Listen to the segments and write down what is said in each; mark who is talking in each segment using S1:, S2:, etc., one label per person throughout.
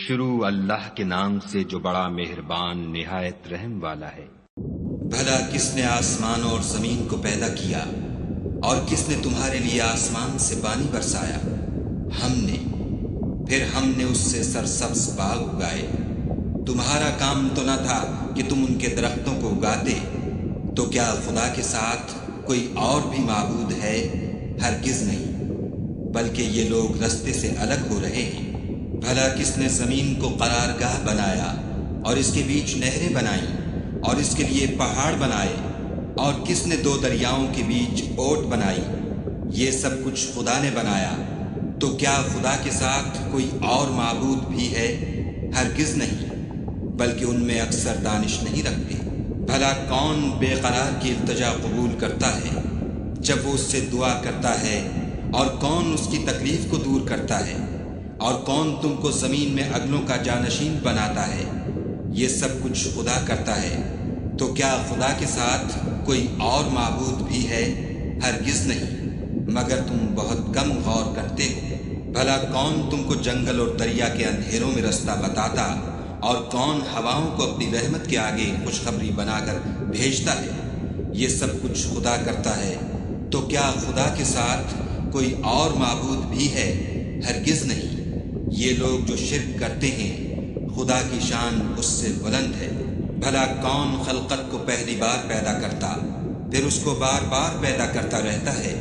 S1: شروع اللہ کے نام سے جو بڑا مہربان نہایت رحم والا ہے۔
S2: بھلا کس نے آسمان اور زمین کو پیدا کیا اور کس نے تمہارے لیے آسمان سے پانی برسایا؟ ہم نے، پھر ہم نے اس سے سرسبز باغ اگائے۔ تمہارا کام تو نہ تھا کہ تم ان کے درختوں کو اگاتے، تو کیا خدا کے ساتھ کوئی اور بھی معبود ہے؟ ہرگز نہیں، بلکہ یہ لوگ رستے سے الگ ہو رہے ہیں۔ بھلا کس نے زمین کو قرارگاہ بنایا اور اس کے بیچ نہریں بنائیں اور اس کے لیے پہاڑ بنائے، اور کس نے دو دریاؤں کے بیچ اوٹ بنائی؟ یہ سب کچھ خدا نے بنایا، تو کیا خدا کے ساتھ کوئی اور معبود بھی ہے؟ ہرگز نہیں، بلکہ ان میں اکثر دانش نہیں رکھتے۔ بھلا کون بے قرار کی التجا قبول کرتا ہے جب وہ اس سے دعا کرتا ہے، اور کون اس کی تکلیف کو دور کرتا ہے، اور کون تم کو زمین میں اگلوں کا جانشین بناتا ہے؟ یہ سب کچھ خدا کرتا ہے، تو کیا خدا کے ساتھ کوئی اور معبود بھی ہے؟ ہرگز نہیں، مگر تم بہت کم غور کرتے ہو۔ بھلا کون تم کو جنگل اور دریا کے اندھیروں میں رستہ بتاتا، اور کون ہواؤں کو اپنی رحمت کے آگے خوشخبری بنا کر بھیجتا ہے؟ یہ سب کچھ خدا کرتا ہے، تو کیا خدا کے ساتھ کوئی اور معبود بھی ہے؟ ہرگز نہیں۔ یہ لوگ جو شرک کرتے ہیں، خدا کی شان اس سے بلند ہے۔ بھلا کون خلقت کو پہلی بار پیدا کرتا، پھر اس کو بار بار پیدا کرتا رہتا ہے؟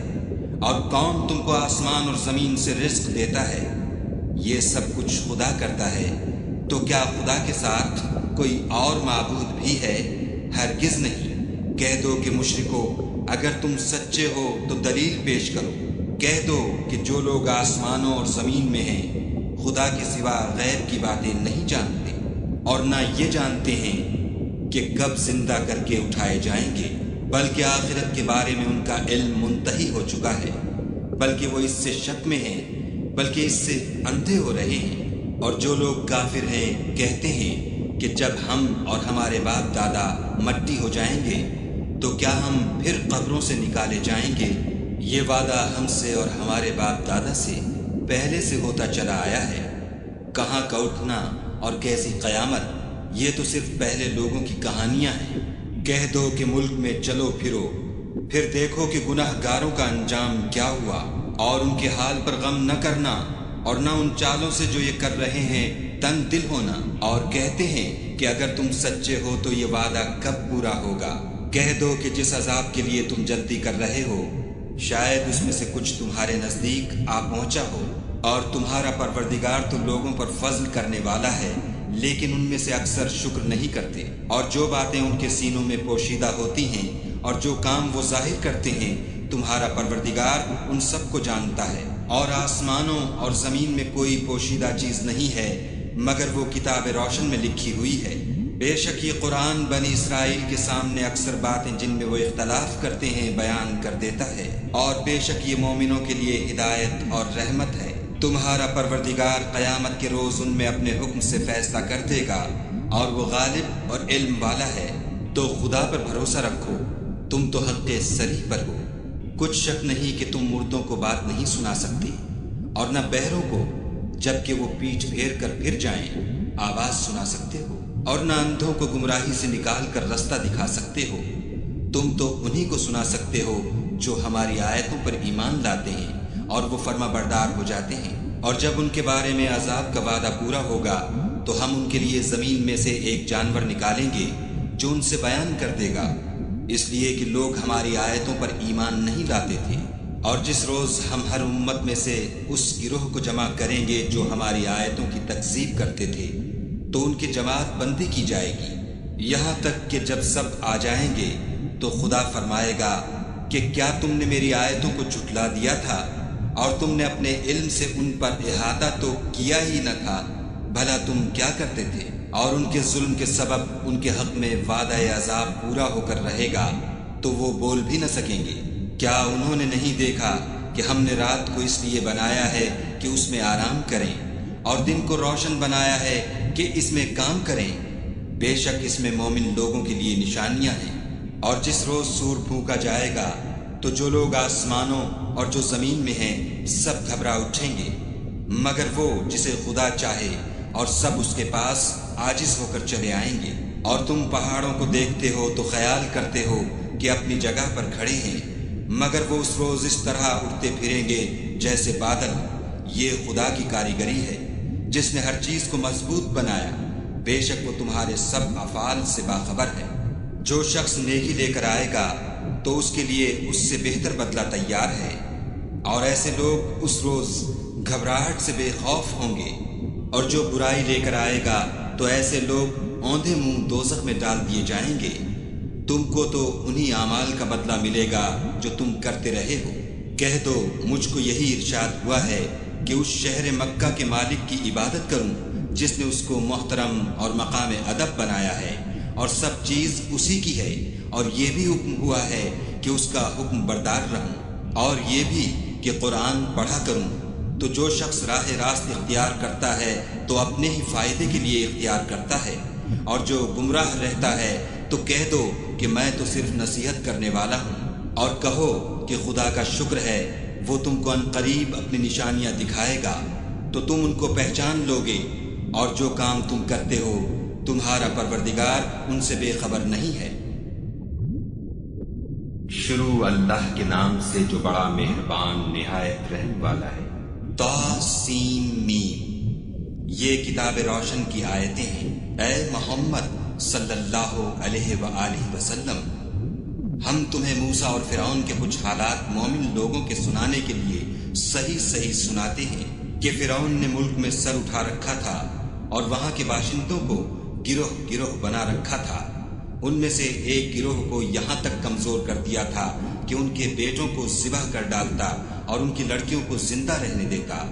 S2: اور کون تم کو آسمان اور زمین سے رزق دیتا ہے؟ یہ سب کچھ خدا کرتا ہے، تو کیا خدا کے ساتھ کوئی اور معبود بھی ہے؟ ہرگز نہیں۔ کہہ دو کہ مشرکو، اگر تم سچے ہو تو دلیل پیش کرو۔ کہہ دو کہ جو لوگ آسمانوں اور زمین میں ہیں خدا کے سوا غیب کی باتیں نہیں جانتے، اور نہ یہ جانتے ہیں کہ کب زندہ کر کے اٹھائے جائیں گے، بلکہ آخرت کے بارے میں ان کا علم منتہی ہو چکا ہے، بلکہ وہ اس سے شک میں ہیں، بلکہ اس سے اندھے ہو رہے ہیں۔ اور جو لوگ کافر ہیں کہتے ہیں کہ جب ہم اور ہمارے باپ دادا مٹی ہو جائیں گے تو کیا ہم پھر قبروں سے نکالے جائیں گے؟ یہ وعدہ ہم سے اور ہمارے باپ دادا سے پہلے سے ہوتا چلا آیا ہے۔ کہاں کا اٹھنا اور کیسی قیامت، یہ تو صرف پہلے لوگوں کی کہانیاں ہیں۔ کہہ دو کہ ملک میں چلو پھرو، پھر دیکھو کہ گناہ گاروں کا انجام کیا ہوا، اور ان کے حال پر غم نہ کرنا، اور نہ ان چالوں سے جو یہ کر رہے ہیں تنگ دل ہونا، اور کہتے ہیں کہ اگر تم سچے ہو تو یہ وعدہ کب پورا ہوگا؟ کہہ دو کہ جس عذاب کے لیے تم جلدی کر رہے ہو شاید اس میں سے کچھ تمہارے نزدیک آ پہنچا ہو، اور تمہارا پروردگار تو لوگوں پر فضل کرنے والا ہے، لیکن ان میں سے اکثر شکر نہیں کرتے۔ اور جو باتیں ان کے سینوں میں پوشیدہ ہوتی ہیں اور جو کام وہ ظاہر کرتے ہیں، تمہارا پروردگار ان سب کو جانتا ہے۔ اور آسمانوں اور زمین میں کوئی پوشیدہ چیز نہیں ہے مگر وہ کتاب روشن میں لکھی ہوئی ہے۔ بے شک یہ قرآن بنی اسرائیل کے سامنے اکثر باتیں جن میں وہ اختلاف کرتے ہیں بیان کر دیتا ہے، اور بے شک یہ مومنوں کے لیے ہدایت اور رحمت ہے۔ تمہارا پروردگار قیامت کے روز ان میں اپنے حکم سے فیصلہ کر دے گا، اور وہ غالب اور علم والا ہے۔ تو خدا پر بھروسہ رکھو، تم تو حق صریح پر ہو۔ کچھ شک نہیں کہ تم مردوں کو بات نہیں سنا سکتے، اور نہ بہروں کو جبکہ وہ پیٹھ پھیر کر پھر جائیں آواز سنا سکتے ہو، اور نہ اندھوں کو گمراہی سے نکال کر رستہ دکھا سکتے ہو۔ تم تو انہی کو سنا سکتے ہو جو ہماری آیتوں پر ایمان لاتے ہیں اور وہ فرما بردار ہو جاتے ہیں۔ اور جب ان کے بارے میں عذاب کا وعدہ پورا ہوگا تو ہم ان کے لیے زمین میں سے ایک جانور نکالیں گے جو ان سے بیان کر دے گا، اس لیے کہ لوگ ہماری آیتوں پر ایمان نہیں لاتے تھے۔ اور جس روز ہم ہر امت میں سے اس گروہ کو جمع کریں گے جو ہماری آیتوں کی تکذیب کرتے تھے تو ان کی جماعت بندی کی جائے گی، یہاں تک کہ جب سب آ جائیں گے تو خدا فرمائے گا کہ کیا تم نے میری آیتوں کو جھٹلا دیا تھا اور تم نے اپنے علم سے ان پر احاطہ تو کیا ہی نہ تھا؟ بھلا تم کیا کرتے تھے؟ اور ان کے ظلم کے سبب ان کے حق میں وعدہ عذاب پورا ہو کر رہے گا تو وہ بول بھی نہ سکیں گے۔ کیا انہوں نے نہیں دیکھا کہ ہم نے رات کو اس لیے بنایا ہے کہ اس میں آرام کریں، اور دن کو روشن بنایا ہے کہ اس میں کام کریں؟ بے شک اس میں مومن لوگوں کے لیے نشانیاں ہیں۔ اور جس روز سور پھونکا جائے گا تو جو لوگ آسمانوں اور جو زمین میں ہیں سب گھبرا اٹھیں گے، مگر وہ جسے خدا چاہے اور سب اس کے پاس عاجز ہو کر چلے آئیں گے۔ اور تم پہاڑوں کو دیکھتے ہو تو خیال کرتے ہو کہ اپنی جگہ پر کھڑے ہیں، مگر وہ اس روز اس طرح اڑتے پھریں گے جیسے بادل۔ یہ خدا کی کاریگری ہے جس نے ہر چیز کو مضبوط بنایا، بے شک وہ تمہارے سب افعال سے باخبر ہے۔ جو شخص نیکی لے کر آئے گا تو اس کے لیے اس سے بہتر بدلہ تیار ہے، اور ایسے لوگ اس روز گھبراہٹ سے بے خوف ہوں گے۔ اور جو برائی لے کر آئے گا تو ایسے لوگ اوندھے منہ دوزخ میں ڈال دیے جائیں گے۔ تم کو تو انہی اعمال کا بدلہ ملے گا جو تم کرتے رہے ہو۔ کہہ دو مجھ کو یہی ارشاد ہوا ہے کہ اس شہر مکہ کے مالک کی عبادت کروں جس نے اس کو محترم اور مقام ادب بنایا ہے، اور سب چیز اسی کی ہے، اور یہ بھی حکم ہوا ہے کہ اس کا حکم بردار رہوں، اور یہ بھی کہ قرآن پڑھا کروں۔ تو جو شخص راہ راست اختیار کرتا ہے تو اپنے ہی فائدے کے لیے اختیار کرتا ہے، اور جو گمراہ رہتا ہے تو کہہ دو کہ میں تو صرف نصیحت کرنے والا ہوں۔ اور کہو کہ خدا کا شکر ہے، وہ تم کو عنقریب اپنی نشانیاں دکھائے گا تو تم ان کو پہچان لوگے، اور جو کام تم کرتے ہو تمہارا پروردگار ان سے بے خبر نہیں ہے۔
S1: شروع اللہ کے نام سے جو بڑا مہربان نہایت رحم والا ہے۔
S2: طاسیم میم، یہ کتاب روشن کی آیتیں ہیں۔ اے محمد صلی اللہ علیہ وآلہ وسلم، ہم تمہیں موسیٰ اور فرعون کے کچھ حالات مومن لوگوں کے سنانے کے لیے صحیح صحیح سناتے ہیں کہ فرعون نے ملک میں سر اٹھا رکھا تھا اور وہاں کے باشندوں کو گروہ گروہ بنا رکھا تھا۔ ان میں سے ایک گروہ کو یہاں تک کمزور کر دیا تھا کہ ان کے بیٹوں کو ذبح کر ڈالتا اور ان کی لڑکیوں کو زندہ رہنے دیتا۔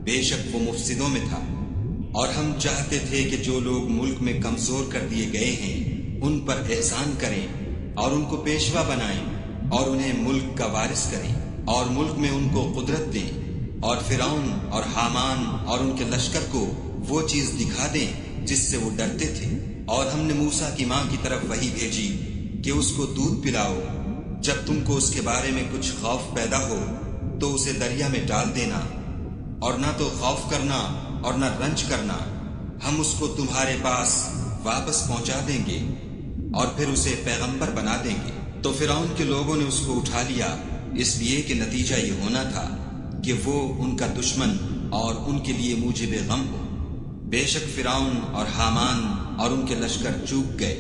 S2: بے شک وہ مفسدوں میں تھا۔ اور ہم چاہتے تھے کہ جو لوگ ملک میں کمزور کر دیے گئے ہیں ان پر احسان کریں اور ان کو پیشوا بنائیں اور انہیں ملک کا وارث کریں، اور ملک میں ان کو قدرت دیں، اور فرعون اور حامان اور ان کے لشکر کو وہ چیز دکھا دیں جس سے وہ ڈرتے تھے۔ اور ہم نے موسیٰ کی ماں کی طرف وحی بھیجی کہ اس کو دودھ پلاؤ، جب تم کو اس کے بارے میں کچھ خوف پیدا ہو تو اسے دریا میں ڈال دینا، اور نہ تو خوف کرنا اور نہ رنج کرنا، ہم اس کو تمہارے پاس واپس پہنچا دیں گے اور پھر اسے پیغمبر بنا دیں گے۔ تو فرعون کے لوگوں نے اس کو اٹھا لیا، اس لیے کہ نتیجہ یہ ہونا تھا کہ وہ ان کا دشمن اور ان کے لیے موجب غم ہو۔ بے شک فرعون اور حامان اور ان کے لشکر چوک گئے،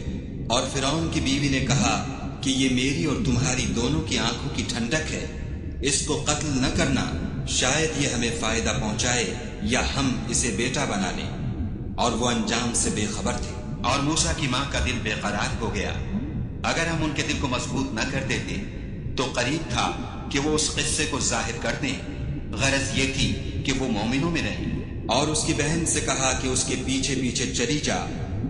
S2: اور فرعون کی بیوی نے کہا کہ یہ میری اور تمہاری دونوں کی آنکھوں کی ٹھنڈک ہے، اس کو قتل نہ کرنا، شاید یہ ہمیں فائدہ پہنچائے یا ہم اسے بیٹا بنا لیں۔ اور وہ انجام سے بے خبر تھے۔ اور موسیٰ کی ماں کا دل بے قرار ہو گیا۔ اگر ہم ان کے دل کو مضبوط نہ کر دیتے تو قریب تھا کہ وہ اس قصے کو ظاہر کر دیں، غرض یہ تھی کہ وہ مومنوں میں رہیں۔ اور اس کی بہن سے کہا کہ اس کے پیچھے پیچھے چلی جا،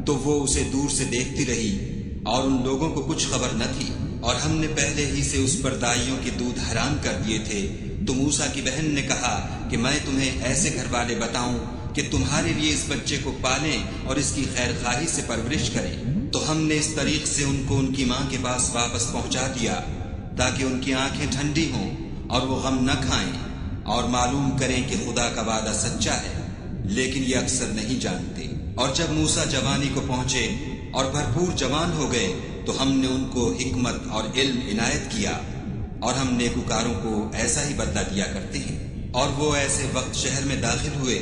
S2: تو وہ اسے دور سے دیکھتی رہی اور ان لوگوں کو کچھ خبر نہ تھی۔ اور ہم نے پہلے ہی سے اس پر دائیوں کے دودھ حرام کر دیے تھے۔ تو موسیٰ کی بہن نے کہا کہ میں تمہیں ایسے گھر والے بتاؤں کہ تمہارے لیے اس بچے کو پالیں اور اس کی خیر خواہی سے پرورش کریں۔ تو ہم نے اس طریق سے ان کو ان کی ماں کے پاس واپس پہنچا دیا تاکہ ان کی آنکھیں ٹھنڈی ہوں اور وہ غم نہ کھائیں اور معلوم کریں کہ خدا کا وعدہ سچا ہے، لیکن یہ اکثر نہیں جانتے۔ اور جب موسیٰ جوانی کو پہنچے اور بھرپور جوان ہو گئے تو ہم نے ان کو حکمت اور علم عنایت کیا، اور ہم نیکوکاروں کو ایسا ہی بدلہ دیا کرتے ہیں۔ اور وہ ایسے وقت شہر میں داخل ہوئے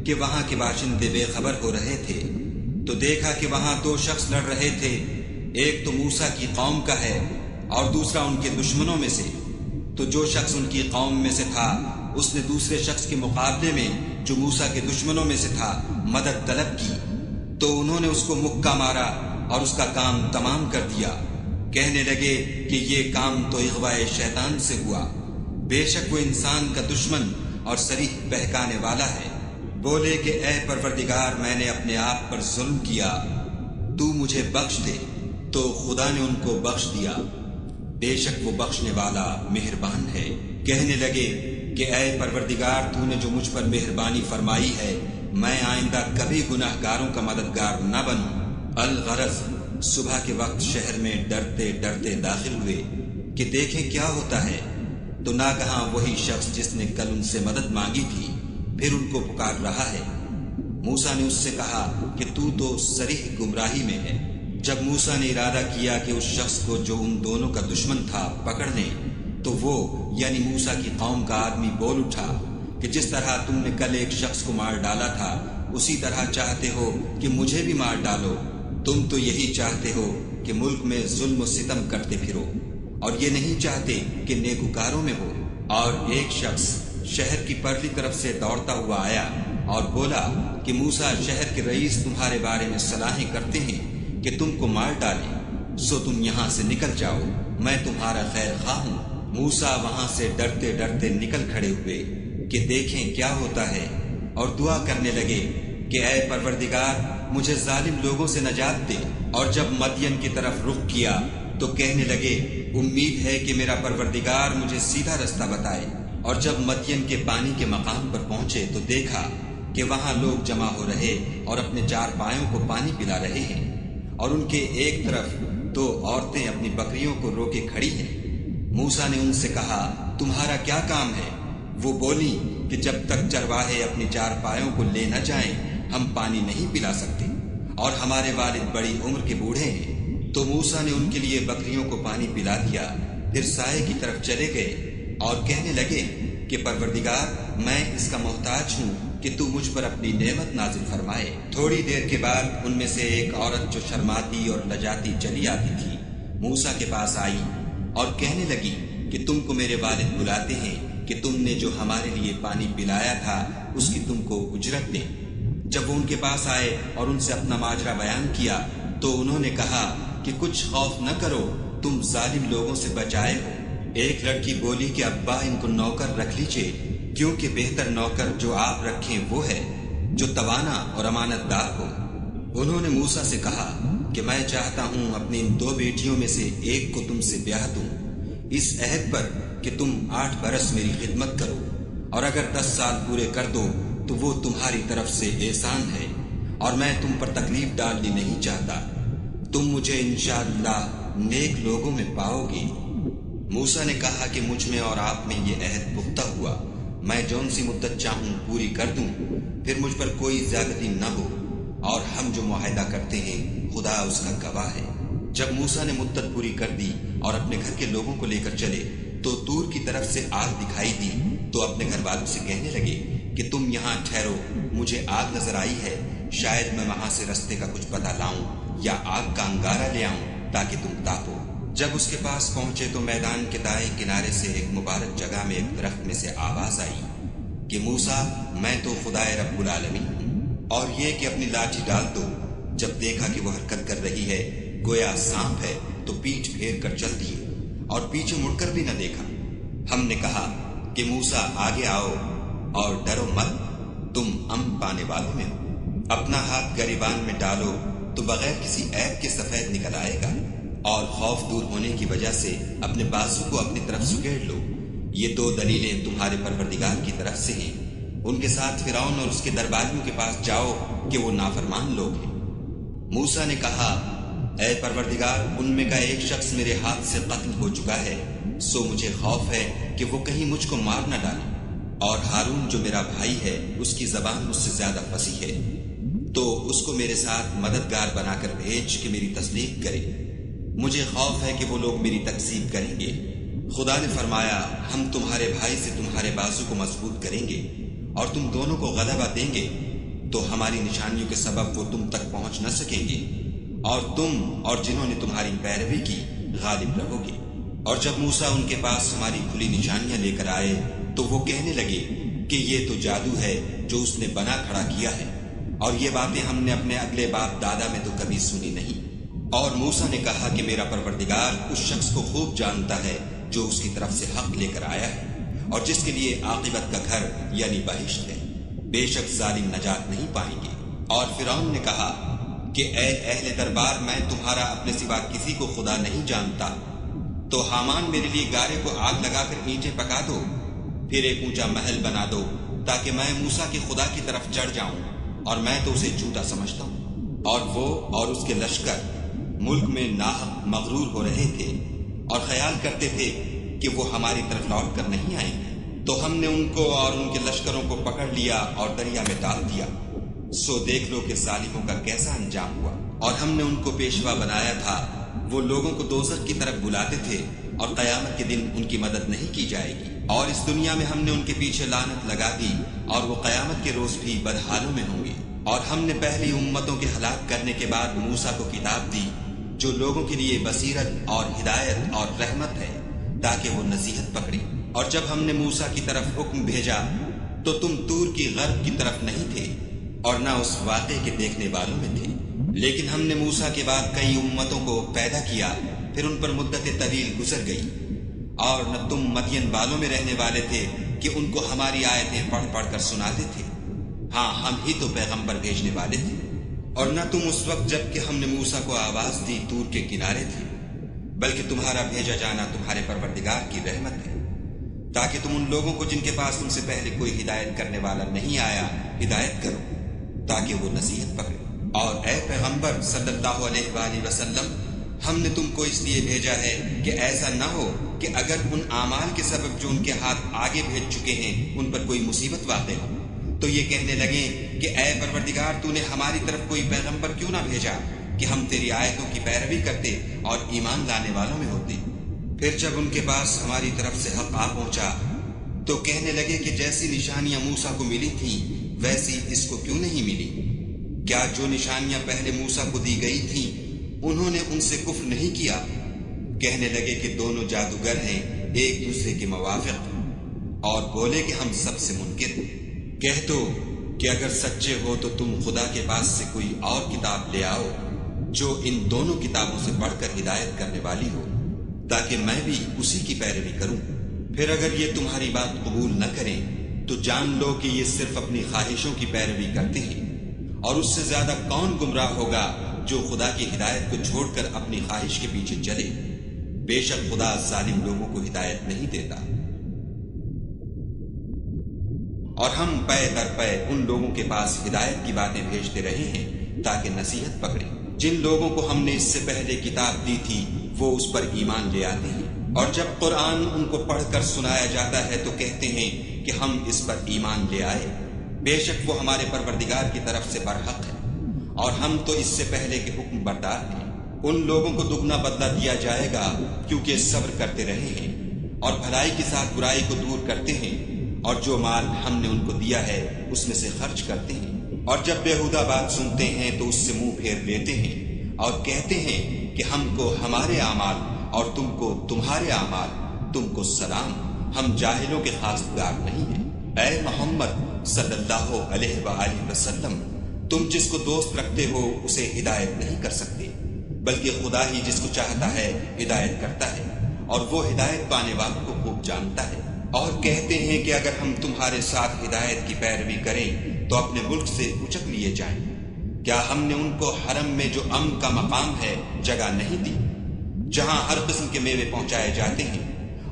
S2: کہ وہاں کے باشندے بے خبر ہو رہے تھے، تو دیکھا کہ وہاں دو شخص لڑ رہے تھے، ایک تو موسیٰ کی قوم کا ہے اور دوسرا ان کے دشمنوں میں سے۔ تو جو شخص ان کی قوم میں سے تھا اس نے دوسرے شخص کے مقابلے میں جو موسیٰ کے دشمنوں میں سے تھا مدد طلب کی، تو انہوں نے اس کو مکہ مارا اور اس کا کام تمام کر دیا۔ کہنے لگے کہ یہ کام تو اغوائے شیطان سے ہوا، بے شک وہ انسان کا دشمن اور صریح بہکانے والا ہے۔ بولے کہ اے پروردگار، میں نے اپنے آپ پر ظلم کیا، تو مجھے بخش دے۔ تو خدا نے ان کو بخش دیا، بے شک وہ بخشنے والا مہربان ہے۔ کہنے لگے کہ اے پروردگار، تو نے جو مجھ پر مہربانی فرمائی ہے، میں آئندہ کبھی گناہ گاروں کا مددگار نہ بنوں۔ الغرض صبح کے وقت شہر میں ڈرتے ڈرتے داخل ہوئے کہ دیکھیں کیا ہوتا ہے، تو ناگہاں وہی شخص جس نے کل ان سے مدد مانگی تھی پھر ان کو پکار رہا ہے۔ موسیٰ نے اس سے کہا کہ تو صریح گمراہی میں ہے۔ جب موسیٰ نے ارادہ کیا کہ اس شخص کو جو ان دونوں کا دشمن تھا پکڑ لیں، تو وہ یعنی موسیٰ کی قوم کا آدمی بول اٹھا کہ جس طرح تم نے کل ایک شخص کو مار ڈالا تھا، اسی طرح چاہتے ہو کہ مجھے بھی مار ڈالو۔ تم تو یہی چاہتے ہو کہ ملک میں ظلم و ستم کرتے پھرو، اور یہ نہیں چاہتے کہ نیکوکاروں میں ہو۔ اور ایک شخص شہر کی پرلی طرف سے دوڑتا ہوا آیا اور بولا کہ موسیٰ شہر کے رئیس تمہارے بارے میں صلاحیں کرتے ہیں کہ تم کو مار ڈالیں، سو تم یہاں سے نکل جاؤ، میں تمہارا خیر خواہ ہوں۔ موسیٰ وہاں سے ڈرتے ڈرتے نکل کھڑے ہوئے کہ دیکھیں کیا ہوتا ہے، اور دعا کرنے لگے کہ اے پروردگار مجھے ظالم لوگوں سے نجات دے۔ اور جب مدین کی طرف رخ کیا تو کہنے لگے امید ہے کہ میرا پروردگار مجھے سیدھا رستہ بتائے۔ اور جب مدین کے پانی کے مقام پر پہنچے تو دیکھا کہ وہاں لوگ جمع ہو رہے اور اپنے چار پایوں کو پانی پلا رہے ہیں، اور ان کے ایک طرف دو عورتیں اپنی بکریوں کو روکے کھڑی ہیں۔ موسیٰ نے ان سے کہا تمہارا کیا کام ہے؟ وہ بولی کہ جب تک چرواہے اپنی چار پایوں کو لے نہ جائیں ہم پانی نہیں پلا سکتے، اور ہمارے والد بڑی عمر کے بوڑھے ہیں۔ تو موسیٰ نے ان کے لیے بکریوں کو پانی پلا دیا، پھر سائے کی طرف چلے گئے اور کہنے لگے کہ پروردگار میں اس کا محتاج ہوں کہ تو مجھ پر اپنی نعمت نازل فرمائے۔ تھوڑی دیر کے بعد ان میں سے ایک عورت جو شرماتی اور لجاتی چلی آتی تھی موسیٰ کے پاس آئی اور کہنے لگی کہ تم کو میرے والد بلاتے ہیں کہ تم نے جو ہمارے لیے پانی پلایا تھا اس کی تم کو اجرت دیں۔ جب وہ ان کے پاس آئے اور ان سے اپنا ماجرا بیان کیا تو انہوں نے کہا کہ کچھ خوف نہ کرو، تم ظالم لوگوں سے بچائے ہو۔ ایک لڑکی بولی کہ ابا ان کو نوکر رکھ لیجئے، کیونکہ بہتر نوکر جو آپ رکھیں وہ ہے جو توانا اور امانت دار ہو۔ انہوں نے موسیٰ سے کہا کہ میں چاہتا ہوں اپنی ان دو بیٹیوں میں سے ایک کو تم سے بیاہ دوں، اس عہد پر کہ تم 8 برس میری خدمت کرو، اور اگر 10 سال پورے کر دو تو وہ تمہاری طرف سے احسان ہے، اور میں تم پر تکلیف ڈالنی نہیں چاہتا۔ تم مجھے انشاءاللہ نیک لوگوں میں پاؤ گے۔ موسیٰ نے کہا کہ مجھ میں اور آپ میں یہ عہد پختہ ہوا، میں جون سی مدت چاہوں پوری کر دوں، پھر مجھ پر کوئی زیادتی نہ ہو، اور ہم جو معاہدہ کرتے ہیں خدا اس کا گواہ ہے۔ جب موسیٰ نے مدت پوری کر دی اور اپنے گھر کے لوگوں کو لے کر چلے تو دور کی طرف سے آگ دکھائی دی، تو اپنے گھر والوں سے کہنے لگے کہ تم یہاں ٹھہرو، مجھے آگ نظر آئی ہے، شاید میں وہاں سے رستے کا کچھ پتہ لاؤں یا آگ کا انگارہ لے آؤں تاکہ تم تاپو۔ جب اس کے پاس پہنچے تو میدان کے دائیں کنارے سے ایک مبارک جگہ میں ایک درخت میں سے آواز آئی کہ موسیٰ میں تو خدائے رب العالمین ہوں، اور یہ کہ اپنی لاٹھی ڈال دو۔ جب دیکھا کہ وہ حرکت کر رہی ہے گویا سانپ ہے تو پیٹھ پھیر کر چل دیے اور پیچھے مڑ کر بھی نہ دیکھا۔ ہم نے کہا کہ موسیٰ آگے آؤ اور ڈرو مت، تم امن پانے والوں میں ہو۔ اپنا ہاتھ گریبان میں ڈالو تو بغیر کسی عیب کے سفید نکل آئے گا، اور خوف دور ہونے کی وجہ سے اپنے بازو کو اپنی طرف سکیڑ لو۔ یہ 2 دلیلیں تمہارے پروردگار کی طرف سے ہیں۔ ان کے ساتھ فرعون اور اس کے درباریوں کے پاس جاؤ کہ وہ نافرمان لوگ ہیں۔ موسیٰ نے کہا اے پروردگار ان میں کا ایک شخص میرے ہاتھ سے قتل ہو چکا ہے، سو مجھے خوف ہے کہ وہ کہیں مجھ کو مار نہ ڈالے، اور ہارون جو میرا بھائی ہے اس کی زبان مجھ سے زیادہ فصیح ہے، تو اس کو میرے ساتھ مددگار بنا کر بھیج کہ میری تصدیق کرے۔ مجھے خوف ہے کہ وہ لوگ میری تکذیب کریں گے۔ خدا نے فرمایا ہم تمہارے بھائی سے تمہارے بازو کو مضبوط کریں گے اور تم دونوں کو غلبہ دیں گے، تو ہماری نشانیوں کے سبب وہ تم تک پہنچ نہ سکیں گے، اور تم اور جنہوں نے تمہاری پیروی کی غالب رہو گے۔ اور جب موسیٰ ان کے پاس ہماری کھلی نشانیاں لے کر آئے تو وہ کہنے لگے کہ یہ تو جادو ہے جو اس نے بنا کھڑا کیا ہے، اور یہ باتیں ہم نے اپنے اگلے باپ دادا میں تو کبھی سنی نہیں۔ اور موسیٰ نے کہا کہ میرا پروردگار اس شخص کو خوب جانتا ہے جو اس کی طرف سے حق لے کر آیا ہے، اور جس کے لیے عاقبت کا گھر یعنی بہشت ہے، بے شک ظالم نجات نہیں پائیں گے۔ اور فرعون نے کہا کہ اے اہل دربار میں تمہارا اپنے سوا کسی کو خدا نہیں جانتا، تو حامان میرے لیے گارے کو آگ لگا کر اینٹیں پکا دو، پھر ایک اونچا محل بنا دو تاکہ میں موسیٰ کے خدا کی طرف چڑھ جاؤں، اور میں تو اسے جھوٹا سمجھتا ہوں۔ اور وہ اور اس کے لشکر ملک میں ناحق مغرور ہو رہے تھے اور خیال کرتے تھے کہ وہ ہماری طرف لوٹ کر نہیں آئیں گے، تو ہم نے ان کو اور ان کے لشکروں کو پکڑ لیا اور دریا میں ڈال دیا۔ سو دیکھ لو کہ ظالموں کا کیسا انجام ہوا۔ اور ہم نے ان کو پیشوا بنایا تھا، وہ لوگوں کو دوزخ کی طرف بلاتے تھے، اور قیامت کے دن ان کی مدد نہیں کی جائے گی۔ اور اس دنیا میں ہم نے ان کے پیچھے لعنت لگا دی، اور وہ قیامت کے روز بھی بدحالوں میں ہوں گے۔ اور ہم نے پہلی امتوں کے ہلاک کرنے کے بعد موسیٰ کو کتاب دی، جو لوگوں کے لیے بصیرت اور ہدایت اور رحمت ہے، تاکہ وہ نصیحت پکڑے۔ اور جب ہم نے موسیٰ کی طرف حکم بھیجا تو تم طور کی غرب کی طرف نہیں تھے، اور نہ اس واقعے کے دیکھنے والوں میں تھے۔ لیکن ہم نے موسیٰ کے بعد کئی امتوں کو پیدا کیا، پھر ان پر مدت طویل گزر گئی، اور نہ تم مدین والوں میں رہنے والے تھے کہ ان کو ہماری آیتیں پڑھ پڑھ کر سناتے تھے۔ ہاں، ہم ہی تو پیغمبر بھیجنے والے تھے۔ اور نہ تم اس وقت جب کہ ہم نے موسیٰ کو آواز دی طور کے کنارے تھے، بلکہ تمہارا بھیجا جانا تمہارے پروردگار کی رحمت ہے، تاکہ تم ان لوگوں کو جن کے پاس تم سے پہلے کوئی ہدایت کرنے والا نہیں آیا ہدایت کرو، تاکہ وہ نصیحت پکڑے۔ اور اے پیغمبر صلی اللہ علیہ وآلہ وسلم، ہم نے تم کو اس لیے بھیجا ہے کہ ایسا نہ ہو کہ اگر ان اعمال کے سبب جو ان کے ہاتھ آگے بھیج چکے ہیں ان پر کوئی مصیبت واقع ہو، تو یہ کہنے لگیں کہ اے پروردگار، تو نے ہماری طرف کوئی پیغمبر کیوں نہ بھیجا کہ ہم تیری آیتوں کی پیروی کرتے اور ایمان لانے والوں میں ہوتے۔ پھر جب ان کے پاس ہماری طرف سے حق آ پہنچا تو کہنے لگے کہ جیسی نشانیاں موسیٰ کو ملی تھیں ویسی اس کو کیوں نہیں ملی؟ کیا جو نشانیاں پہلے موسیٰ کو دی گئی تھیں انہوں نے ان سے کفر نہیں کیا؟ کہنے لگے کہ دونوں جادوگر ہیں ایک دوسرے کے موافق، اور بولے کہ ہم سب سے منکر ہیں۔ کہہ دو کہ اگر سچے ہو تو تم خدا کے پاس سے کوئی اور کتاب لے آؤ جو ان دونوں کتابوں سے بڑھ کر ہدایت کرنے والی ہو، تاکہ میں بھی اسی کی پیروی کروں۔ پھر اگر یہ تمہاری بات قبول نہ کریں تو جان لو کہ یہ صرف اپنی خواہشوں کی پیروی کرتے ہیں، اور اس سے زیادہ کون گمراہ ہوگا جو خدا کی ہدایت کو چھوڑ کر اپنی خواہش کے پیچھے چلے۔ بے شک خدا ظالم لوگوں کو ہدایت نہیں دیتا۔ اور ہم پے در پے ان لوگوں کے پاس ہدایت کی باتیں بھیجتے رہے ہیں تاکہ نصیحت پکڑے۔ جن لوگوں کو ہم نے اس سے پہلے کتاب دی تھی وہ اس پر ایمان لے آتے ہیں، اور جب قرآن ان کو پڑھ کر سنایا جاتا ہے تو کہتے ہیں کہ ہم اس پر ایمان لے آئے۔ بے شک وہ ہمارے پروردگار کی طرف سے برحق ہے، اور ہم تو اس سے پہلے کے حکم بردار ہیں۔ ان لوگوں کو دگنا بدلہ دیا جائے گا کیونکہ صبر کرتے رہے ہیں اور بھلائی کے ساتھ برائی کو دور کرتے ہیں، اور جو مال ہم نے ان کو دیا ہے اس میں سے خرچ کرتے ہیں۔ اور جب بےہودہ بات سنتے ہیں تو اس سے منہ پھیر لیتے ہیں اور کہتے ہیں کہ ہم کو ہمارے اعمال اور تم کو تمہارے اعمال، تم کو سلام، ہم جاہلوں کے خاصگار نہیں ہیں۔ اے محمد صلی اللہ علیہ وآلہ وسلم، تم جس کو دوست رکھتے ہو اسے ہدایت نہیں کر سکتے، بلکہ خدا ہی جس کو چاہتا ہے ہدایت کرتا ہے، اور وہ ہدایت پانے والوں کو خوب جانتا ہے۔ اور کہتے ہیں کہ اگر ہم تمہارے ساتھ ہدایت کی پیروی کریں تو اپنے ملک سے اچک لیے جائیں۔ کیا ہم نے ان کو حرم میں جو امن کا مقام ہے جگہ نہیں دی، جہاں ہر قسم کے میوے پہنچائے جاتے ہیں،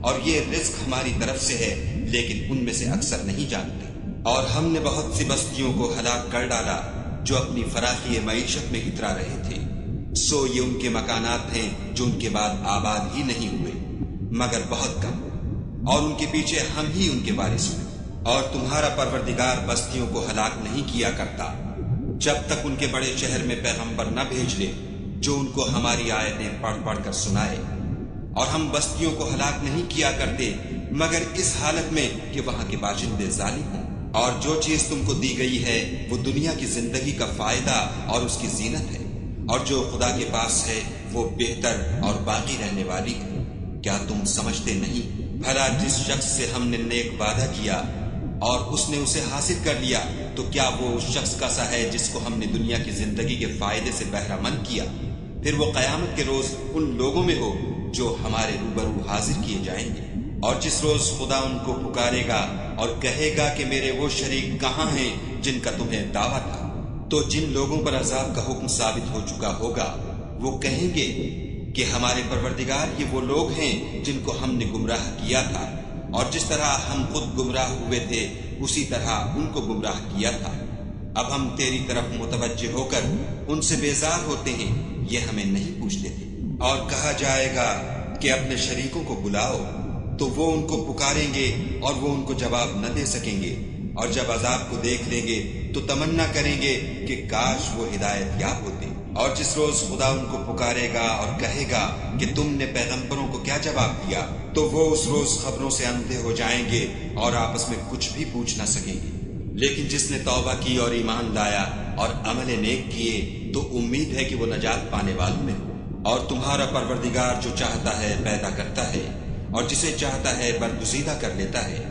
S2: اور یہ رزق ہماری طرف سے ہے لیکن ان میں سے اکثر نہیں جانتے۔ اور ہم نے بہت سی بستیوں کو ہلاک کر ڈالا جو اپنی فراخی معیشت میں اترا رہے تھے، سو یہ ان کے مکانات ہیں جو ان کے بعد آباد ہی نہیں ہوئے مگر بہت کم، اور ان کے پیچھے ہم ہی ان کے وارث ہوئے۔ اور تمہارا پروردگار بستیوں کو ہلاک نہیں کیا کرتا جب تک ان کے بڑے شہر میں پیغمبر نہ بھیج لے جو ان کو ہماری آیتیں پڑھ پڑھ کر سنائے، اور ہم بستیوں کو ہلاک نہیں کیا کرتے مگر اس حالت میں کہ وہاں کے باشندے ظالم ہوں۔ اور جو چیز تم کو دی گئی ہے وہ دنیا کی زندگی کا فائدہ اور اس کی زینت ہے، اور جو خدا کے پاس ہے وہ بہتر اور باقی رہنے والی ہے۔ کیا تم سمجھتے نہیں؟ بھلا جس شخص سے ہم نے نیک وعدہ کیا اور اس نے اسے حاصل کر لیا تو کیا وہ اس شخص کا سا ہے جس کو ہم نے دنیا کی زندگی کے فائدے سے بہرہ مند کیا؟ پھر وہ قیامت کے روز ان لوگوں میں ہو جو ہمارے روبرو حاضر کیے جائیں گے، اور جس روز خدا ان کو پکارے گا اور کہے گا کہ میرے وہ شریک کہاں ہیں جن کا تمہیں دعویٰ تھا، تو جن لوگوں پر عذاب کا حکم ثابت ہو چکا ہوگا وہ کہیں گے کہ ہمارے پروردگار یہ وہ لوگ ہیں جن کو ہم نے گمراہ کیا تھا، اور جس طرح ہم خود گمراہ ہوئے تھے اسی طرح ان کو گمراہ کیا تھا۔ اب ہم تیری طرف متوجہ ہو کر ان سے بیزار ہوتے ہیں، یہ ہمیں نہیں پوچھتے تھے۔ اور کہا جائے گا کہ اپنے شریکوں کو بلاؤ، تو وہ ان کو پکاریں گے اور وہ ان کو جواب نہ دے سکیں گے، اور جب عذاب کو دیکھ لیں گے تو تمنا کریں گے کہ کاش وہ ہدایت یاب ہوتے۔ اور جس روز خدا ان کو پکارے گا اور کہے گا کہ تم نے پیغمبروں کو کیا جواب دیا، تو وہ اس روز خبروں سے اندھے ہو جائیں گے اور آپس میں کچھ بھی پوچھ نہ سکیں گے۔ لیکن جس نے توبہ کی اور ایمان لایا اور عمل نیک کیے تو امید ہے کہ وہ نجات پانے والوں میں ہو۔ اور تمہارا پروردگار جو چاہتا ہے پیدا کرتا ہے اور جسے چاہتا ہے برگزیدہ کر لیتا ہے،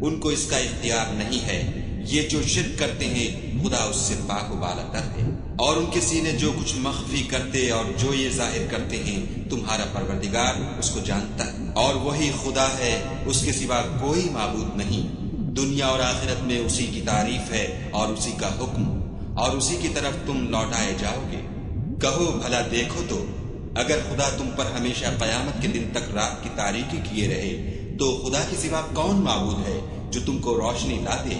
S2: ان کو اس کا اختیار نہیں ہے۔ یہ جو شرک کرتے ہیں خدا اس سے پاک و بالا تر ہے، اور ان کے سینے جو کچھ مخفی کرتے اور جو یہ ظاہر کرتے ہیں تمہارا پروردگار اس کو جانتا ہے۔ اور وہی خدا ہے، اس کے سوا کوئی معبود نہیں۔ دنیا اور آخرت میں اسی کی تعریف ہے اور اسی کا حکم، اور اسی کی طرف تم لوٹائے جاؤ گے۔ کہو بھلا دیکھو تو، اگر خدا تم پر ہمیشہ قیامت کے دن تک رات کی تاریکی کیے رہے تو خدا کے سوا کون معبود ہے جو تم کو روشنی لا دے؟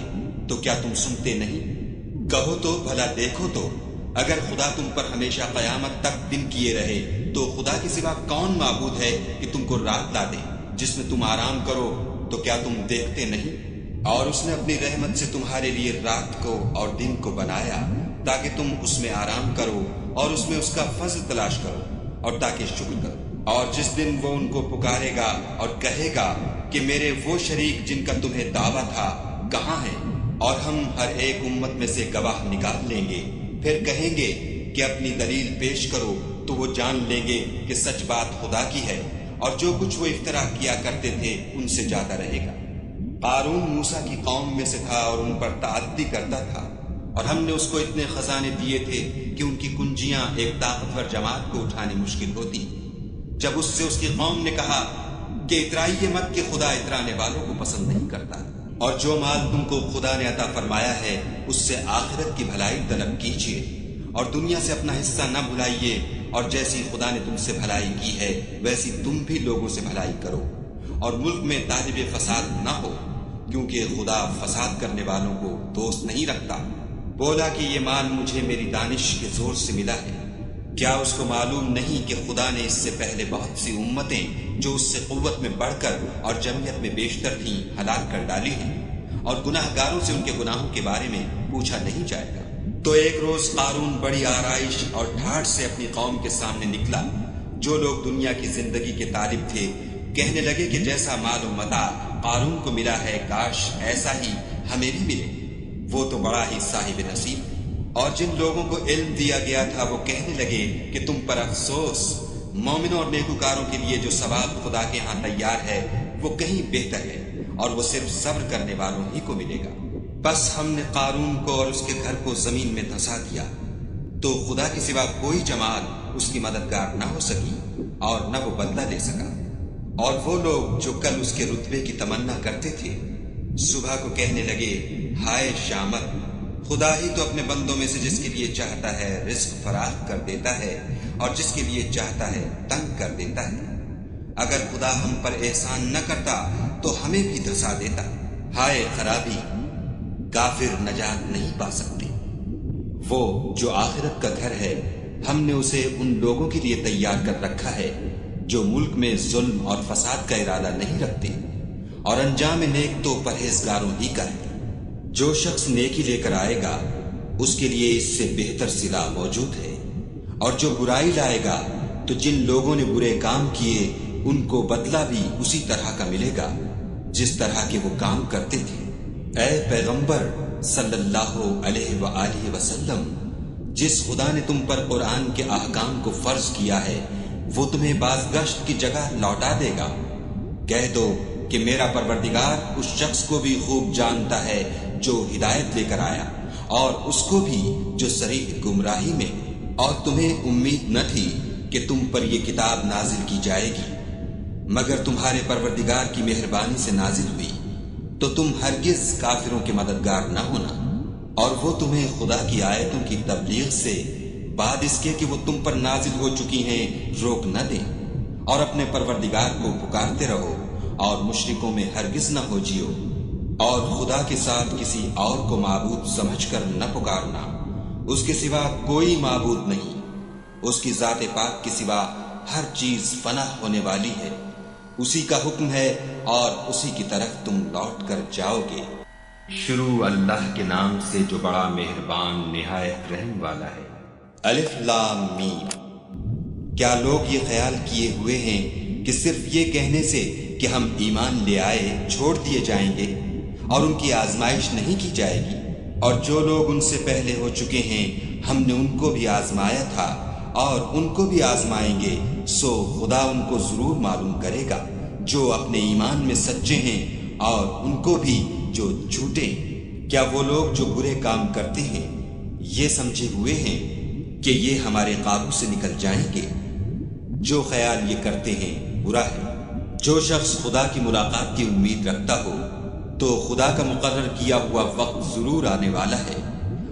S2: تو کیا تم سنتے نہیں؟ کہو تو بھلا دیکھو تو، اگر خدا تم پر ہمیشہ قیامت تک دن کیے رہے تو خدا کے سوا کون معبود ہے کہ تم کو رات لا دے جس میں تم آرام کرو؟ تو کیا تم دیکھتے نہیں؟ اور اس نے اپنی رحمت سے تمہارے لیے رات کو اور دن کو بنایا تاکہ تم اس میں آرام کرو اور اس میں اس کا فضل تلاش کرو اور تاکہ شکر کرو۔ اور جس دن وہ ان کو پکارے گا اور کہے گا کہ میرے وہ شریک جن کا تمہیں دعویٰ تھا کہاں ہیں، اور ہم ہر ایک امت میں سے گواہ نکال لیں گے، پھر کہیں گے کہ اپنی دلیل پیش کرو، تو وہ جان لیں گے کہ سچ بات خدا کی ہے، اور جو کچھ وہ افترا کیا کرتے تھے ان سے جاتا رہے گا۔ قارون موسیٰ کی قوم میں سے تھا اور ان پر تعدی کرتا تھا، اور ہم نے اس کو اتنے خزانے دیے تھے کہ ان کی کنجیاں ایک طاقتور جماعت کو اٹھانی مشکل ہوتی۔ جب اس سے اس کی قوم نے کہا کہ اترائیے مت کہ خدا اترانے والوں کو پسند نہیں کرتا، اور جو مال تم کو خدا نے عطا فرمایا ہے اس سے آخرت کی بھلائی طلب کیجیے، اور دنیا سے اپنا حصہ نہ بھلائیے، اور جیسی خدا نے تم سے بھلائی کی ہے ویسی تم بھی لوگوں سے بھلائی کرو، اور ملک میں طالب فساد نہ ہو، کیونکہ خدا فساد کرنے والوں کو دوست نہیں رکھتا۔ بولا کہ یہ مال مجھے میری دانش کے زور سے ملا ہے، کیا اس کو معلوم نہیں کہ خدا نے اس سے پہلے بہت سی امتیں جو اس سے قوت میں بڑھ کر اور جمعیت میں بیشتر تھیں ہلاک کر ڈالی ہیں، اور گناہ گاروں سے ان کے گناہوں کے بارے میں پوچھا نہیں جائے گا۔ تو ایک روز قارون بڑی آرائش اور ٹھاٹھ سے اپنی قوم کے سامنے نکلا۔ جو لوگ دنیا کی زندگی کے طالب تھے کہنے لگے کہ جیسا مال و متاع قارون کو ملا ہے کاش ایسا ہی ہمیں بھی ملے، وہ تو بڑا ہی صاحب نصیب۔ اور جن لوگوں کو علم دیا گیا تھا وہ کہنے لگے کہ تم پر افسوس، مومنوں اور نیکوکاروں کے لیے جو ثواب خدا کے ہاں تیار ہے وہ کہیں بہتر ہے، اور وہ صرف صبر کرنے والوں ہی کو ملے گا۔ بس ہم نے قارون کو اور اس کے گھر کو زمین میں دھسا دیا، تو خدا کے سوا کوئی جماعت اس کی مددگار نہ ہو سکی اور نہ وہ بدلہ لے سکا۔ اور وہ لوگ جو کل اس کے رتبے کی تمنا کرتے تھے صبح کو کہنے لگے ہائے شامت، خدا ہی تو اپنے بندوں میں سے جس کے لیے چاہتا ہے رزق فراخ کر دیتا ہے اور جس کے لیے چاہتا ہے تنگ کر دیتا ہے۔ اگر خدا ہم پر احسان نہ کرتا تو ہمیں بھی دھسا دیتا۔ ہائے خرابی، کافر نجات نہیں پا سکتے۔ وہ جو آخرت کا گھر ہے ہم نے اسے ان لوگوں کے لیے تیار کر رکھا ہے جو ملک میں ظلم اور فساد کا ارادہ نہیں رکھتے، اور انجام نیک تو پرہیزگاروں ہی کا ہے۔ جو شخص نیکی لے کر آئے گا اس کے لیے اس سے بہتر صلہ موجود ہے، اور جو برائی لائے گا تو جن لوگوں نے برے کام کیے ان کو بدلہ بھی اسی طرح کا ملے گا جس طرح کے وہ کام کرتے تھے۔ اے پیغمبر صلی اللہ علیہ وآلہ وسلم، جس خدا نے تم پر قرآن کے احکام کو فرض کیا ہے وہ تمہیں بازگشت کی جگہ لوٹا دے گا۔ کہہ دو کہ میرا پروردگار اس شخص کو بھی خوب جانتا ہے جو ہدایت لے کر آیا، اور اس کو بھی جو صریح گمراہی میں، اور تمہیں امید نہ تھی کہ تم پر یہ کتاب نازل کی جائے گی مگر تمہارے پروردگار کی مہربانی سے نازل ہوئی، تو تم ہرگز کافروں کے مددگار نہ ہونا، اور وہ تمہیں خدا کی آیتوں کی تبلیغ سے بعد اس کے کہ وہ تم پر نازل ہو چکی ہیں روک نہ دیں، اور اپنے پروردگار کو پکارتے رہو اور مشرکوں میں ہرگز نہ ہو جیو، اور خدا کے ساتھ کسی اور کو معبود سمجھ کر نہ پکارنا، اس کے سوا کوئی معبود نہیں، اس کی ذات پاک کے سوا ہر چیز فنا ہونے والی ہے، اسی کا حکم ہے اور اسی کی طرف تم لوٹ کر جاؤ گے۔
S1: شروع اللہ کے نام سے جو بڑا مہربان نہایت رحم والا ہے۔
S2: الف لام میم۔ کیا لوگ یہ خیال کیے ہوئے ہیں کہ صرف یہ کہنے سے کہ ہم ایمان لے آئے چھوڑ دیے جائیں گے اور ان کی آزمائش نہیں کی جائے گی؟ اور جو لوگ ان سے پہلے ہو چکے ہیں ہم نے ان کو بھی آزمایا تھا اور ان کو بھی آزمائیں گے، سو خدا ان کو ضرور معلوم کرے گا جو اپنے ایمان میں سچے ہیں اور ان کو بھی جو جھوٹے۔ کیا وہ لوگ جو برے کام کرتے ہیں یہ سمجھے ہوئے ہیں کہ یہ ہمارے قابو سے نکل جائیں گے؟ جو خیال یہ کرتے ہیں برا ہے۔ جو شخص خدا کی ملاقات کی امید رکھتا ہو تو خدا کا مقرر کیا ہوا وقت ضرور آنے والا ہے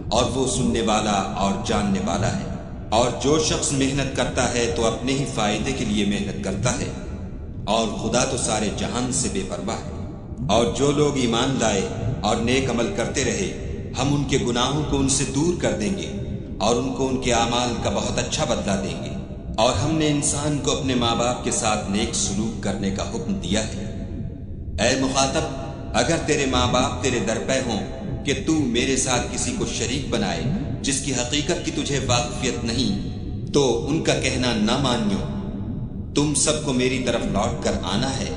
S2: اور وہ سننے والا اور جاننے والا ہے۔ اور جو شخص محنت کرتا ہے تو اپنے ہی فائدے کے لیے محنت کرتا ہے اور خدا تو سارے جہان سے بے پرواہ ہے۔ اور جو لوگ ایمان لائے اور نیک عمل کرتے رہے ہم ان کے گناہوں کو ان سے دور کر دیں گے اور ان کو ان کے اعمال کا بہت اچھا بدلہ دیں گے۔ اور ہم نے انسان کو اپنے ماں باپ کے ساتھ نیک سلوک کرنے کا حکم دیا ہے۔ اے مخاطب، اگر تیرے ماں باپ تیرے درپے ہوں کہ تو میرے ساتھ کسی کو شریک بنائے جس کی حقیقت کی تجھے واقفیت نہیں، تو ان کا کہنا نہ مانیو۔ تم سب کو میری طرف لوٹ کر آنا ہے،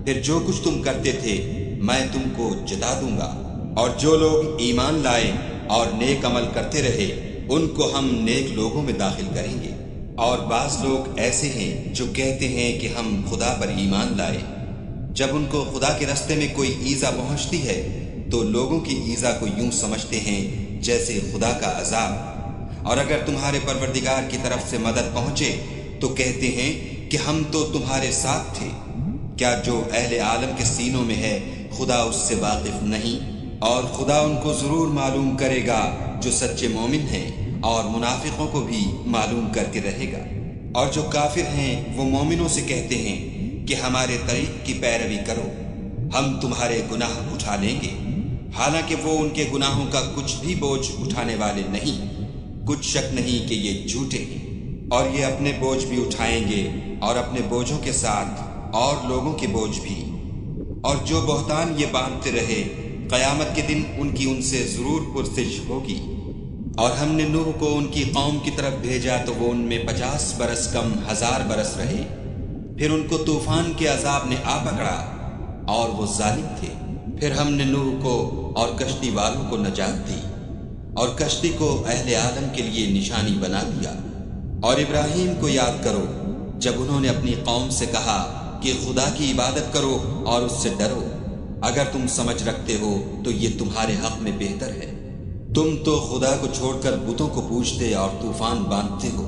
S2: پھر جو کچھ تم کرتے تھے میں تم کو جتا دوں گا۔ اور جو لوگ ایمان لائے اور نیک عمل کرتے رہے ان کو ہم نیک لوگوں میں داخل کریں گے۔ اور بعض لوگ ایسے ہیں جو کہتے ہیں کہ ہم خدا پر ایمان لائے، جب ان کو خدا کے راستے میں کوئی ایذا پہنچتی ہے تو لوگوں کی ایذا کو یوں سمجھتے ہیں جیسے خدا کا عذاب، اور اگر تمہارے پروردگار کی طرف سے مدد پہنچے تو کہتے ہیں کہ ہم تو تمہارے ساتھ تھے۔ کیا جو اہل عالم کے سینوں میں ہے خدا اس سے واقف نہیں؟ اور خدا ان کو ضرور معلوم کرے گا جو سچے مومن ہیں، اور منافقوں کو بھی معلوم کر کے رہے گا۔ اور جو کافر ہیں وہ مومنوں سے کہتے ہیں کہ ہمارے طریق کی پیروی کرو، ہم تمہارے گناہ اٹھا لیں گے، حالانکہ وہ ان کے گناہوں کا کچھ بھی بوجھ اٹھانے والے نہیں۔ کچھ شک نہیں کہ یہ جھوٹے ہیں، اور یہ اپنے بوجھ بھی اٹھائیں گے اور اپنے بوجھوں کے ساتھ اور لوگوں کے بوجھ بھی۔ اور جو بہتان یہ باندھتے رہے قیامت کے دن ان کی ان سے ضرور پرسش ہوگی۔ اور ہم نے نوح کو ان کی قوم کی طرف بھیجا تو وہ ان میں 50 برس کم 1000 برس رہے، پھر ان کو طوفان کے عذاب نے آ پکڑا اور وہ ظالم تھے۔ پھر ہم نے نوح کو اور کشتی والوں کو نجات دی اور کشتی کو اہل عالم کے لیے نشانی بنا دیا۔ اور ابراہیم کو یاد کرو جب انہوں نے اپنی قوم سے کہا کہ خدا کی عبادت کرو اور اس سے ڈرو، اگر تم سمجھ رکھتے ہو تو یہ تمہارے حق میں بہتر ہے۔ تم تو خدا کو چھوڑ کر بتوں کو پوجتے اور طوفان باندھتے ہو،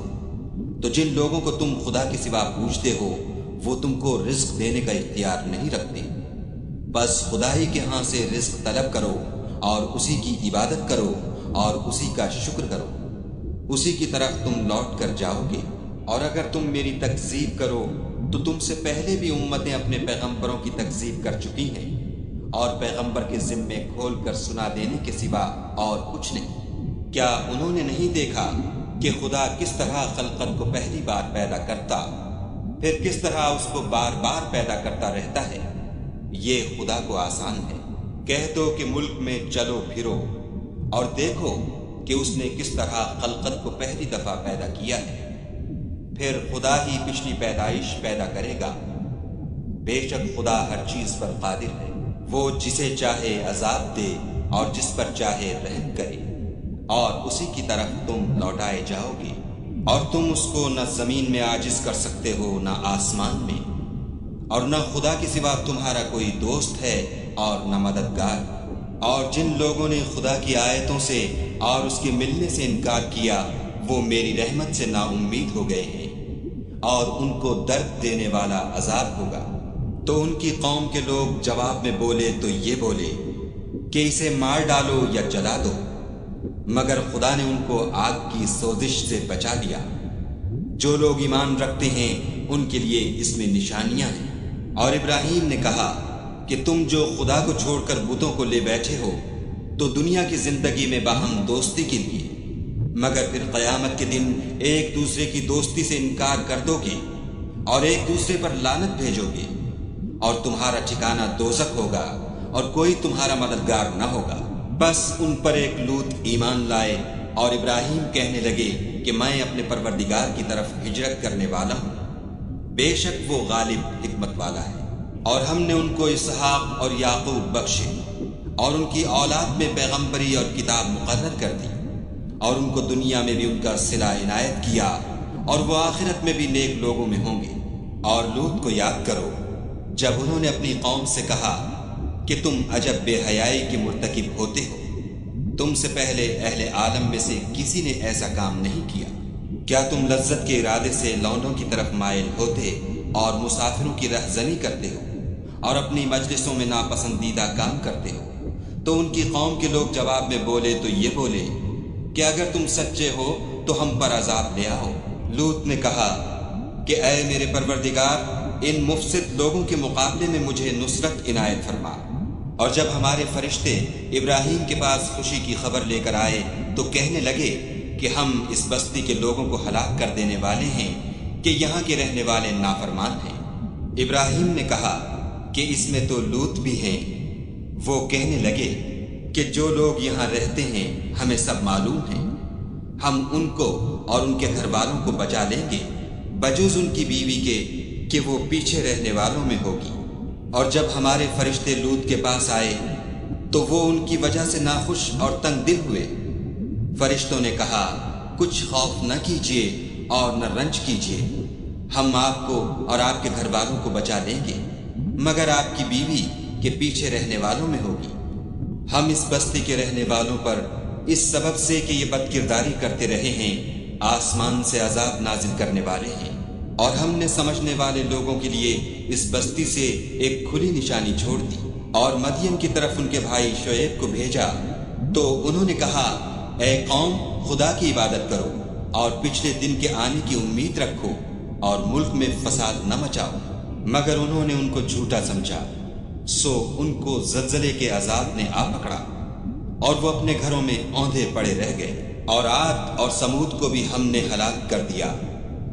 S2: تو جن لوگوں کو تم خدا کے سوا پوجتے ہو وہ تم کو رزق دینے کا اختیار نہیں رکھتے۔ بس خدا ہی کے ہاں سے رزق طلب کرو اور اسی کی عبادت کرو اور اسی کا شکر کرو، اسی کی طرف تم لوٹ کر جاؤ گے۔ اور اگر تم میری تکذیب کرو تو تم سے پہلے بھی امتیں اپنے پیغمبروں کی تکذیب کر چکی ہیں، اور پیغمبر کے ذمے کھول کر سنا دینے کے سوا اور کچھ نہیں۔ کیا انہوں نے نہیں دیکھا کہ خدا کس طرح خلقت کو پہلی بار پیدا کرتا پھر کس طرح اس کو بار بار پیدا کرتا رہتا ہے؟ یہ خدا کو آسان ہے۔ کہہ دو کہ ملک میں چلو پھرو اور دیکھو کہ اس نے کس طرح خلقت کو پہلی دفعہ پیدا کیا ہے، پھر خدا ہی پچھلی پیدائش پیدا کرے گا۔ بے شک خدا ہر چیز پر قادر ہے، وہ جسے چاہے عذاب دے اور جس پر چاہے رحم کرے، اور اسی کی طرف تم لوٹائے جاؤ گے۔ اور تم اس کو نہ زمین میں عاجز کر سکتے ہو نہ آسمان میں، اور نہ خدا کے سوا تمہارا کوئی دوست ہے اور نہ مددگار۔ اور جن لوگوں نے خدا کی آیتوں سے اور اس کے ملنے سے انکار کیا وہ میری رحمت سے نا امید ہو گئے ہیں، اور ان کو درد دینے والا عذاب ہوگا۔ تو ان کی قوم کے لوگ جواب میں بولے تو یہ بولے کہ اسے مار ڈالو یا جلا دو، مگر خدا نے ان کو آگ کی سوزش سے بچا لیا۔ جو لوگ ایمان رکھتے ہیں ان کے لیے اس میں نشانیاں ہیں۔ اور ابراہیم نے کہا کہ تم جو خدا کو چھوڑ کر بتوں کو لے بیٹھے ہو تو دنیا کی زندگی میں باہم دوستی کے لیے، مگر پھر قیامت کے دن ایک دوسرے کی دوستی سے انکار کر دو گے اور ایک دوسرے پر لعنت بھیجو گے، اور تمہارا ٹھکانہ دوزخ ہوگا اور کوئی تمہارا مددگار نہ ہوگا۔ بس ان پر ایک لوط ایمان لائے اور ابراہیم کہنے لگے کہ میں اپنے پروردگار کی طرف ہجرت کرنے والا ہوں، بے شک وہ غالب حکمت والا ہے۔ اور ہم نے ان کو اسحاق اور یعقوب بخشے اور ان کی اولاد میں پیغمبری اور کتاب مقرر کر دی، اور ان کو دنیا میں بھی ان کا صلہ عنایت کیا، اور وہ آخرت میں بھی نیک لوگوں میں ہوں گے۔ اور لوط کو یاد کرو جب انہوں نے اپنی قوم سے کہا کہ تم عجب بے حیائی کے مرتکب ہوتے ہو، تم سے پہلے اہل عالم میں سے کسی نے ایسا کام نہیں کیا۔ کیا تم لذت کے ارادے سے لونڈوں کی طرف مائل ہوتے اور مسافروں کی رہزنی کرتے ہو اور اپنی مجلسوں میں ناپسندیدہ کام کرتے ہو؟ تو ان کی قوم کے لوگ جواب میں بولے تو یہ بولے کہ اگر تم سچے ہو تو ہم پر عذاب لے آؤ۔ لوط نے کہا کہ اے میرے پروردگار، ان مفسد لوگوں کے مقابلے میں مجھے نصرت عنایت فرما۔ اور جب ہمارے فرشتے ابراہیم کے پاس خوشی کی خبر لے کر آئے تو کہنے لگے کہ ہم اس بستی کے لوگوں کو ہلاک کر دینے والے ہیں کہ یہاں کے رہنے والے نافرمان ہیں۔ ابراہیم نے کہا کہ اس میں تو لوط بھی ہیں۔ وہ کہنے لگے کہ جو لوگ یہاں رہتے ہیں ہمیں سب معلوم ہیں، ہم ان کو اور ان کے گھر والوں کو بچا لیں گے، بجز ان کی بیوی کے کہ وہ پیچھے رہنے والوں میں ہوگی۔ اور جب ہمارے فرشتے لوط کے پاس آئے تو وہ ان کی وجہ سے ناخوش اور تنگ دل ہوئے۔ فرشتوں نے کہا کچھ خوف نہ کیجیے اور نہ رنج کیجیے، ہم آپ کو اور آپ کے گھر والوں کو بچا لیں گے، مگر آپ کی بیوی کے پیچھے رہنے والوں میں ہوگی۔ ہم اس بستی کے رہنے والوں پر اس سبب سے کہ یہ بد کرداری کرتے رہے ہیں آسمان سے عذاب نازل کرنے والے ہیں، اور ہم نے سمجھنے والے لوگوں کے لیے اس بستی سے ایک کھلی نشانی چھوڑ دی۔ اور مدین کی طرف ان کے بھائی شعیب کو بھیجا تو انہوں نے کہا اے قوم، خدا کی عبادت کرو اور پچھلے دن کے آنے کی امید رکھو اور ملک میں فساد نہ مچاؤ، مگر انہوں نے ان کو جھوٹا سمجھا، سو ان کو زلزلے کے عذاب نے آ پکڑا اور وہ اپنے گھروں میں اوندھے پڑے رہ گئے۔ اور عاد اور سمود کو بھی ہم نے ہلاک کر دیا،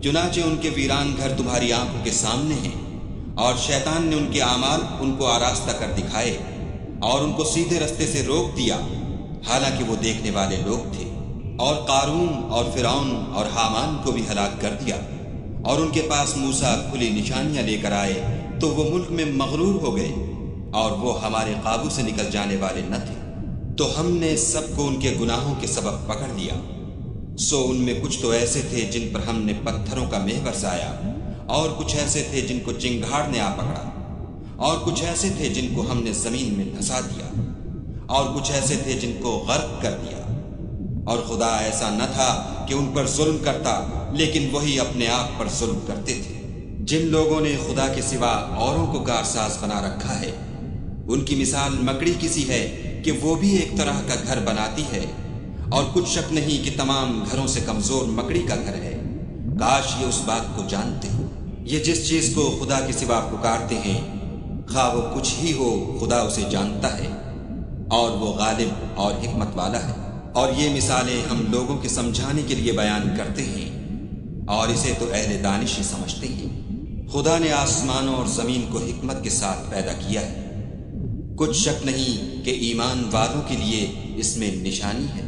S2: چنانچہ ان کے ویران گھر تمہاری آنکھوں کے سامنے ہیں، اور شیطان نے ان کے اعمال ان کو آراستہ کر دکھائے اور ان کو سیدھے رستے سے روک دیا، حالانکہ وہ دیکھنے والے لوگ تھے۔ اور قارون اور فرعون اور حامان کو بھی ہلاک کر دیا، اور ان کے پاس موسیٰ کھلی نشانیاں لے کر آئے تو وہ ملک میں مغرور ہو گئے اور وہ ہمارے قابو سے نکل جانے والے نہ تھے، تو ہم نے سب کو ان کے گناہوں کے سبب پکڑ لیا۔ سو ان میں کچھ تو ایسے تھے جن پر ہم نے پتھروں کا مہ برسایا، اور کچھ ایسے تھے جن کو چنگھاڑ نے آ پکڑا، اور کچھ ایسے تھے جن کو ہم نے زمین میں دھسا دیا، اور کچھ ایسے تھے جن کو غرق کر دیا۔ اور خدا ایسا نہ تھا کہ ان پر ظلم کرتا، لیکن وہی اپنے آپ پر ظلم کرتے تھے۔ جن لوگوں نے خدا کے سوا اوروں کو کارساز بنا رکھا ہے، ان کی مثال مکڑی کسی ہے کہ وہ بھی ایک طرح کا گھر بناتی ہے، اور کچھ شک نہیں کہ تمام گھروں سے کمزور مکڑی کا گھر ہے۔ کاش یہ اس بات کو جانتے۔ یہ جس چیز کو خدا کے سوا پکارتے ہیں، خواہ وہ کچھ ہی ہو، خدا اسے جانتا ہے، اور وہ غالب اور حکمت والا ہے۔ اور یہ مثالیں ہم لوگوں کے سمجھانے کے لیے بیان کرتے ہیں، اور اسے تو اہل دانش ہی سمجھتے ہیں۔ خدا نے آسمانوں اور زمین کو حکمت کے ساتھ پیدا کیا ہے، کچھ شک نہیں کہ ایمان والوں کے لیے اس میں نشانی ہے۔